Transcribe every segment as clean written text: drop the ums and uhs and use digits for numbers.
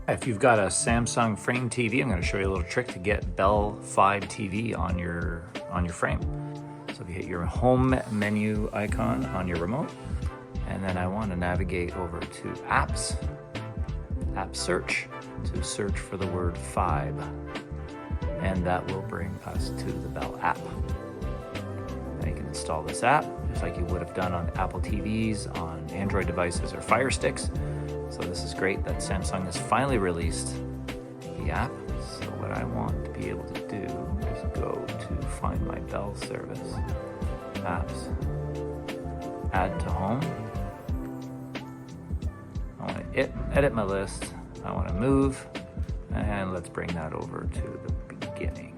If you've got a Samsung frame TV, I'm going to show you a little trick to get Bell Fibe TV on your frame. So if you hit your home menu icon on your remote, and then I want to navigate over to apps, app search, to search for the word Fibe, and that will bring us to the Bell app. Now you can install this app just like you would have done on Apple TVs, on Android devices, or Fire Sticks. So this is great that Samsung has finally released the app. So what I want to be able to do is go to find my Bell service, apps, add to home. I want to edit my list. I want to move, and let's bring that over to the beginning.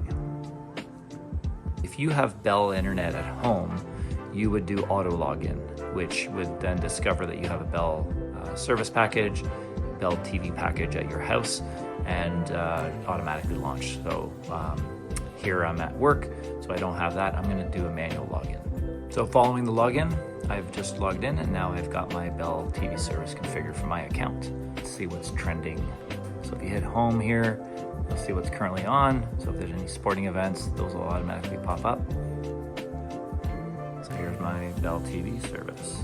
If you have Bell Internet at home, you would do auto login, which would then discover that you have a Bell service package, Bell TV package at your house, and automatically launch. So here I'm at work, so I don't have that. I'm going to do a manual login. So following the login, I've just logged in, and now I've got my Bell TV service configured for my account. Let's see what's trending. So if you hit home here, you'll see what's currently on. So if there's any sporting events, those will automatically pop up. So here's my Bell TV service.